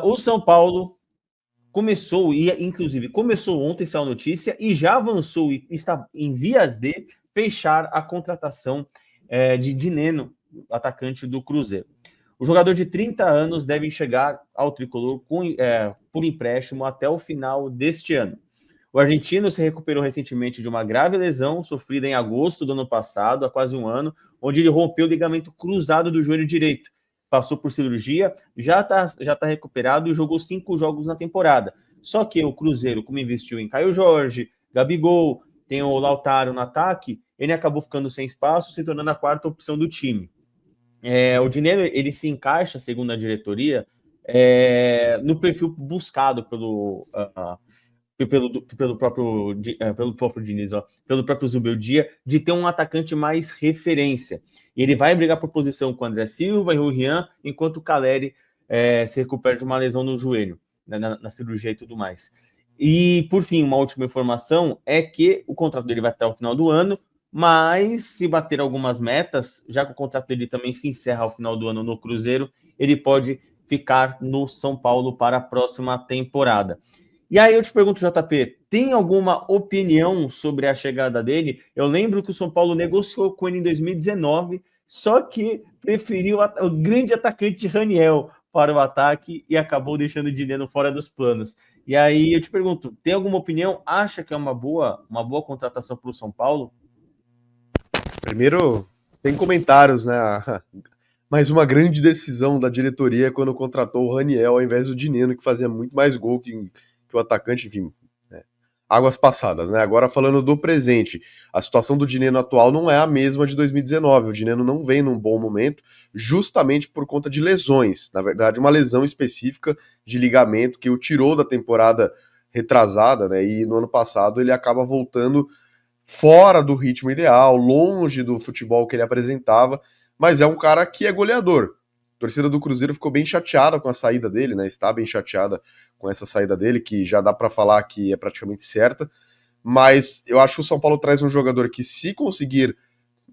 O São Paulo começou, e inclusive começou ontem, essa notícia, e já avançou e está em vias de fechar a contratação de Dineno, atacante do Cruzeiro. O jogador de 30 anos deve chegar ao tricolor por empréstimo até o final deste ano. O argentino se recuperou recentemente de uma grave lesão sofrida em agosto do ano passado, há quase um ano, onde ele rompeu o ligamento cruzado do joelho direito. Passou por cirurgia, já tá recuperado e jogou 5 jogos na temporada. Só que o Cruzeiro, como investiu em Caio Jorge, Gabigol, tem o Lautaro no ataque, ele acabou ficando sem espaço, se tornando a quarta opção do time. O dinheiro ele se encaixa, segundo a diretoria, no perfil buscado pelo próprio Diniz, pelo próprio Zubeldia, de ter um atacante mais referência. E ele vai brigar por posição com o André Silva e o Rian, enquanto o Caleri se recupera de uma lesão no joelho, né, na cirurgia e tudo mais. E, por fim, uma última informação é que o contrato dele vai até o final do ano, mas se bater algumas metas, já que o contrato dele também se encerra ao final do ano no Cruzeiro, ele pode ficar no São Paulo para a próxima temporada. E aí eu te pergunto, JP, tem alguma opinião sobre a chegada dele? Eu lembro que o São Paulo negociou com ele em 2019, só que preferiu o grande atacante Raniel para o ataque e acabou deixando o Dineno fora dos planos. E aí eu te pergunto, tem alguma opinião? Acha que é uma boa contratação para o São Paulo? Primeiro, tem comentários, né? Mais uma grande decisão da diretoria quando contratou o Raniel ao invés do Dineno, que fazia muito mais gol que o atacante, enfim. Né? Águas passadas, né? Agora falando do presente, a situação do Dineno atual não é a mesma de 2019. O Dineno não vem num bom momento, justamente por conta de lesões. Na verdade, uma lesão específica de ligamento que o tirou da temporada retrasada, né? E no ano passado ele acaba voltando fora do ritmo ideal, longe do futebol que ele apresentava, mas é um cara que é goleador. A torcida do Cruzeiro ficou bem chateada com a saída dele, né? Está bem chateada com essa saída dele, que já dá para falar que é praticamente certa. Mas eu acho que o São Paulo traz um jogador que, se conseguir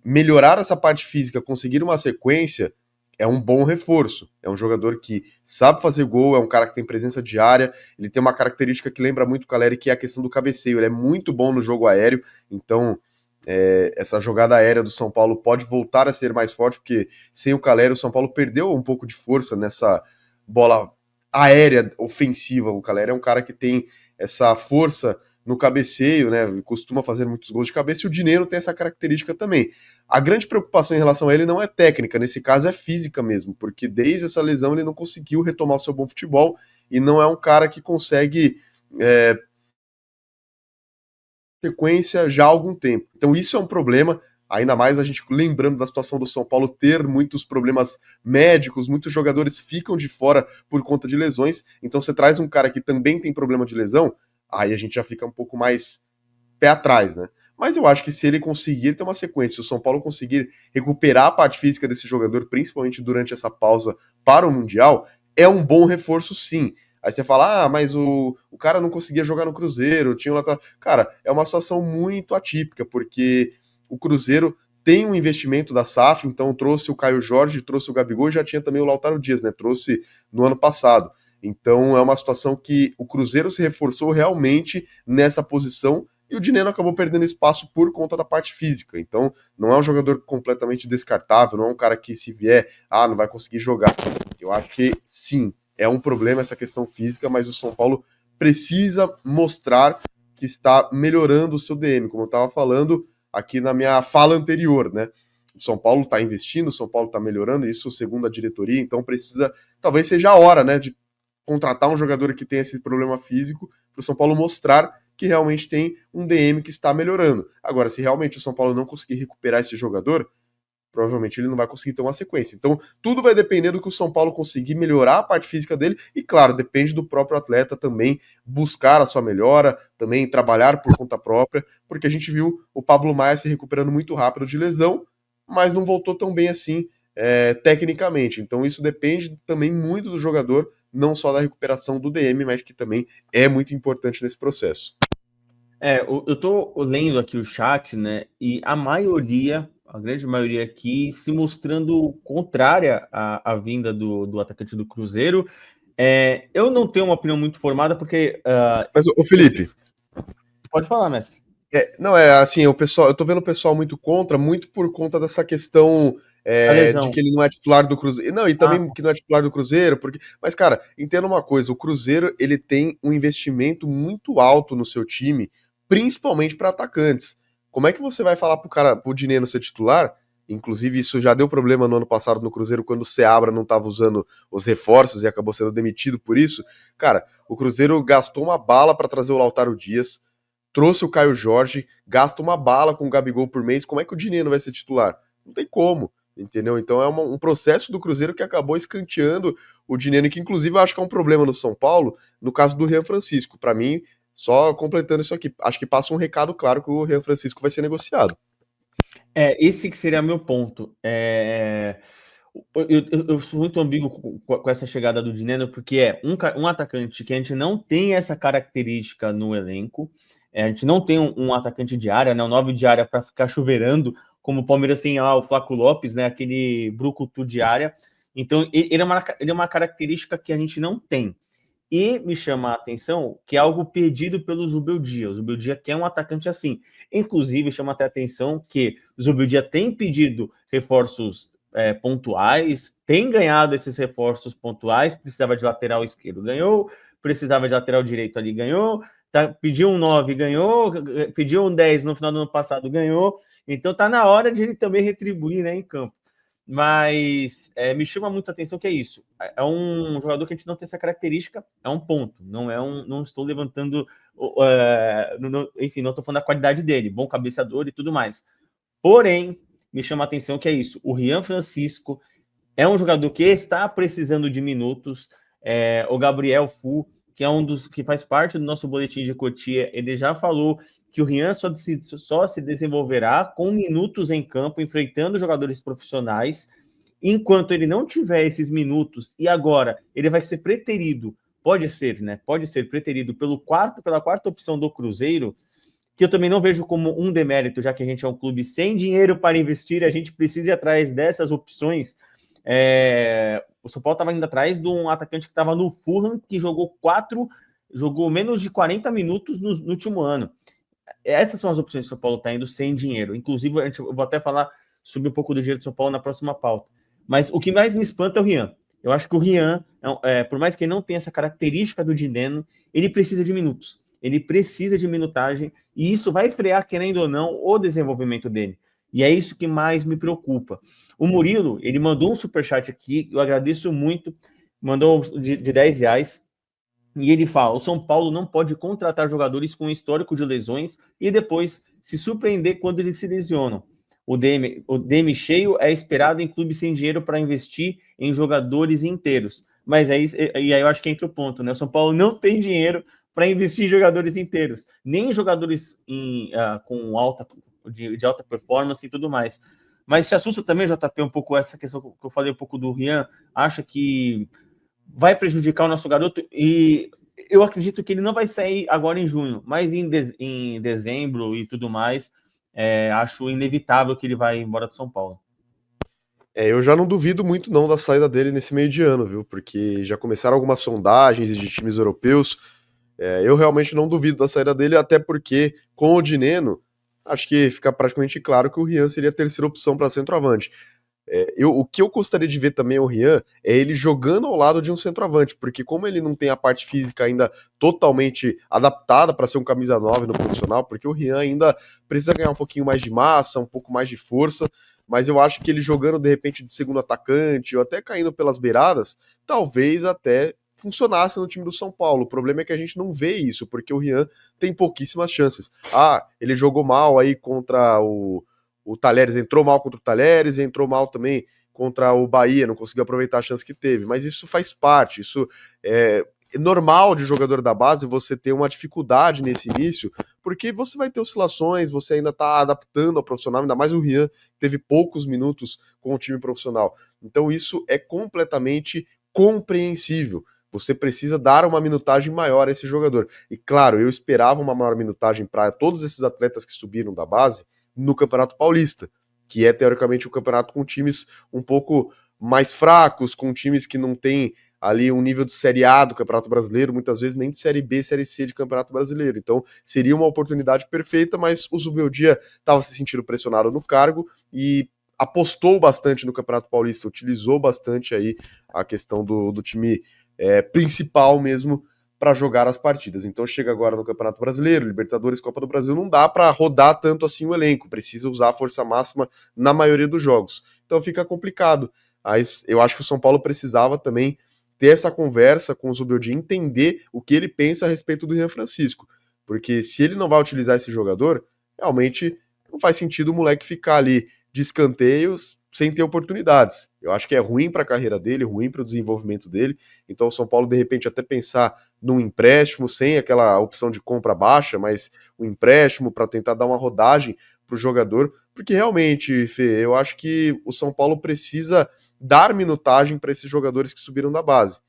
melhorar essa parte física, conseguir uma sequência, é um bom reforço. É um jogador que sabe fazer gol, é um cara que tem presença de área, ele tem uma característica que lembra muito o Caleri, que é a questão do cabeceio. Ele é muito bom no jogo aéreo, então essa jogada aérea do São Paulo pode voltar a ser mais forte, porque sem o Caleri o São Paulo perdeu um pouco de força nessa bola aérea ofensiva. O Caleri é um cara que tem essa força no cabeceio, né? Costuma fazer muitos gols de cabeça, e o Dinheiro tem essa característica também. A grande preocupação em relação a ele não é técnica, nesse caso é física mesmo, porque desde essa lesão ele não conseguiu retomar o seu bom futebol e não é um cara que consegue sequência já há algum tempo. Então isso é um problema, ainda mais a gente lembrando da situação do São Paulo ter muitos problemas médicos, muitos jogadores ficam de fora por conta de lesões, então você traz um cara que também tem problema de lesão, aí a gente já fica um pouco mais pé atrás, né? Mas eu acho que se ele conseguir ter uma sequência, se o São Paulo conseguir recuperar a parte física desse jogador, principalmente durante essa pausa para o Mundial, é um bom reforço sim. Aí você fala, mas o cara não conseguia jogar no Cruzeiro, tinha um lateral. Cara, é uma situação muito atípica, porque o Cruzeiro tem um investimento da SAF, então trouxe o Caio Jorge, trouxe o Gabigol e já tinha também o Lautaro Dias, né? Trouxe no ano passado. Então é uma situação que o Cruzeiro se reforçou realmente nessa posição e o Dineno acabou perdendo espaço por conta da parte física. Então não é um jogador completamente descartável, não é um cara que se vier, não vai conseguir jogar. Eu acho que sim, é um problema essa questão física, mas o São Paulo precisa mostrar que está melhorando o seu DM, como eu estava falando aqui na minha fala anterior, né? O São Paulo está investindo, o São Paulo está melhorando, isso segundo a diretoria, então precisa, talvez seja a hora, né, de contratar um jogador que tem esse problema físico para o São Paulo mostrar que realmente tem um DM que está melhorando. Agora, se realmente o São Paulo não conseguir recuperar esse jogador, provavelmente ele não vai conseguir ter uma sequência. Então, tudo vai depender do que o São Paulo conseguir melhorar a parte física dele e, claro, depende do próprio atleta também buscar a sua melhora, também trabalhar por conta própria, porque a gente viu o Pablo Maia se recuperando muito rápido de lesão, mas não voltou tão bem assim tecnicamente. Então, isso depende também muito do jogador, não só da recuperação do DM, mas que também é muito importante nesse processo. Eu tô lendo aqui o chat, né? E a grande maioria aqui, se mostrando contrária à vinda do atacante do Cruzeiro. Eu não tenho uma opinião muito formada, porque... Mas, ô Felipe, Pode falar, mestre. não, assim, eu tô vendo o pessoal muito contra, muito por conta dessa questão A de lesão. que ele não é titular do Cruzeiro. Não, e Ah, também que não é titular do Cruzeiro, porque. Mas, cara, entenda uma coisa: o Cruzeiro ele tem um investimento muito alto no seu time, principalmente para atacantes. Como é que você vai falar pro Dineno ser titular? Inclusive, isso já deu problema no ano passado no Cruzeiro, quando o Seabra não estava usando os reforços e acabou sendo demitido por isso. Cara, o Cruzeiro gastou uma bala para trazer o Lautaro Dias, trouxe o Caio Jorge, gasta uma bala com o Gabigol por mês, como é que o Dineno vai ser titular? Não tem como, entendeu? Então é um processo do Cruzeiro que acabou escanteando o Dineno, que inclusive eu acho que é um problema no São Paulo, no caso do Rian Francisco. Para mim, só completando isso aqui, acho que passa um recado claro que o Rian Francisco vai ser negociado. esse que seria meu ponto. Eu sou muito ambíguo com essa chegada do Dineno, porque é um atacante que a gente não tem essa característica no elenco. A gente não tem um atacante de área, né, um 9 de área para ficar chuveirando, como o Palmeiras tem o Flaco Lopes, né, aquele brucutu de área. Então, ele é uma característica que a gente não tem. E me chama a atenção que é algo pedido pelo Zubeldia. O Zubeldia quer um atacante assim. Inclusive, chama até a atenção que o Zubeldia tem pedido reforços pontuais, tem ganhado esses reforços pontuais, precisava de lateral esquerdo, ganhou, precisava de lateral direito ali, ganhou, pediu um 9, ganhou, pediu um 10 no final do ano passado, ganhou. Então tá na hora de ele também retribuir, né, em campo. Mas me chama muito a atenção que é isso. É um jogador que a gente não tem essa característica, é um ponto. Não estou levantando, enfim, não estou falando da qualidade dele, bom cabeceador e tudo mais. Porém, me chama a atenção que é isso. O Rian Francisco é um jogador que está precisando de minutos. O Gabriel Fu, que é um dos que faz parte do nosso boletim de Cotia, ele já falou que o Rian só se desenvolverá com minutos em campo, enfrentando jogadores profissionais. Enquanto ele não tiver esses minutos, e agora ele vai ser preterido, pode ser, né? Pode ser preterido pela quarta opção do Cruzeiro, que eu também não vejo como um demérito, já que a gente é um clube sem dinheiro para investir, a gente precisa ir atrás dessas opções. O São Paulo estava indo atrás de um atacante que estava no Fulham, que jogou menos de 40 minutos no último ano. Essas são as opções que o São Paulo está indo sem dinheiro. Inclusive, eu vou até falar sobre um pouco do dinheiro do São Paulo na próxima pauta. Mas o que mais me espanta é o Rian. Eu acho que o Rian, por mais que ele não tenha essa característica do Dineno, ele precisa de minutos. Ele precisa de minutagem, e isso vai frear, querendo ou não, o desenvolvimento dele. E é isso que mais me preocupa. O Murilo, ele mandou um superchat aqui, eu agradeço muito, mandou de R$10, e ele fala: o São Paulo não pode contratar jogadores com histórico de lesões e depois se surpreender quando eles se lesionam. O DM cheio é esperado em clubes sem dinheiro para investir em jogadores inteiros. Mas e aí eu acho que entra o ponto, né? O São Paulo não tem dinheiro para investir em jogadores inteiros, nem jogadores com de alta performance e tudo mais. Mas se assusta também, JP, um pouco essa questão que eu falei um pouco do Rian, acha que vai prejudicar o nosso garoto, e eu acredito que ele não vai sair agora em junho, mas em dezembro e tudo mais, acho inevitável que ele vai embora do São Paulo. Eu já não duvido muito não da saída dele nesse meio de ano, viu? Porque já começaram algumas sondagens de times europeus. Eu realmente não duvido da saída dele, até porque com o Dineno, acho que fica praticamente claro que o Rian seria a terceira opção para centroavante. O que eu gostaria de ver também o Rian é ele jogando ao lado de um centroavante, porque como ele não tem a parte física ainda totalmente adaptada para ser um camisa 9 no profissional, porque o Rian ainda precisa ganhar um pouquinho mais de massa, um pouco mais de força, mas eu acho que ele jogando de repente de segundo atacante ou até caindo pelas beiradas, talvez até funcionasse no time do São Paulo. O problema é que a gente não vê isso, porque o Rian tem pouquíssimas chances. Ele jogou mal aí contra o Talheres, entrou mal contra o Talheres, entrou mal também contra o Bahia, não conseguiu aproveitar a chance que teve, mas isso faz parte, isso é normal de jogador da base você ter uma dificuldade nesse início, porque você vai ter oscilações, você ainda está adaptando ao profissional, ainda mais o Rian, que teve poucos minutos com o time profissional. Então isso é completamente compreensível. Você precisa dar uma minutagem maior a esse jogador. E claro, eu esperava uma maior minutagem para todos esses atletas que subiram da base no Campeonato Paulista, que é teoricamente um campeonato com times um pouco mais fracos, com times que não têm ali um nível de Série A do Campeonato Brasileiro, muitas vezes nem de Série B, Série C de Campeonato Brasileiro. Então seria uma oportunidade perfeita, mas o Zubeldia estava se sentindo pressionado no cargo e apostou bastante no Campeonato Paulista, utilizou bastante aí a questão do time principal mesmo para jogar as partidas. Então chega agora no Campeonato Brasileiro, Libertadores, Copa do Brasil, não dá para rodar tanto assim o elenco, precisa usar a força máxima na maioria dos jogos. Então fica complicado. Mas eu acho que o São Paulo precisava também ter essa conversa com o Zubeldia, entender o que ele pensa a respeito do Rian Francisco, porque se ele não vai utilizar esse jogador, realmente não faz sentido o moleque ficar ali de escanteios sem ter oportunidades. Eu acho que é ruim para a carreira dele, ruim para o desenvolvimento dele. Então o São Paulo, de repente, até pensar num empréstimo, sem aquela opção de compra baixa, mas um empréstimo para tentar dar uma rodagem para o jogador, porque realmente, Fê, eu acho que o São Paulo precisa dar minutagem para esses jogadores que subiram da base.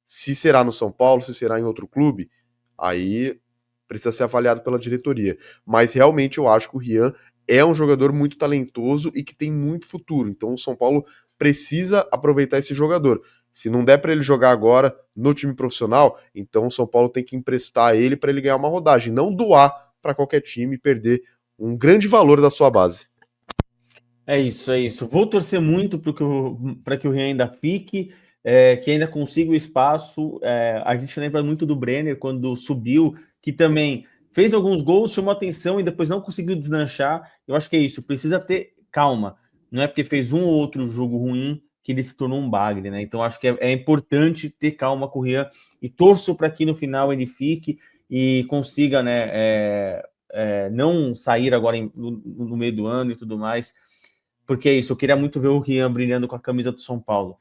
Se será no São Paulo, se será em outro clube, aí precisa ser avaliado pela diretoria. Mas realmente eu acho que o Rian é um jogador muito talentoso e que tem muito futuro. Então o São Paulo precisa aproveitar esse jogador. Se não der para ele jogar agora no time profissional, então o São Paulo tem que emprestar ele para ele ganhar uma rodagem, não doar para qualquer time e perder um grande valor da sua base. É isso, é isso. Vou torcer muito para que o Rian ainda fique, que ainda consiga o espaço. A gente lembra muito do Brenner quando subiu, que também fez alguns gols, chamou atenção e depois não conseguiu deslanchar. Eu acho que é isso, precisa ter calma. Não é porque fez um ou outro jogo ruim que ele se tornou um bagre, né? Então acho que é importante ter calma com o Rian e torço para que no final ele fique e consiga, né, não sair agora no meio do ano e tudo mais. Porque é isso, eu queria muito ver o Rian brilhando com a camisa do São Paulo.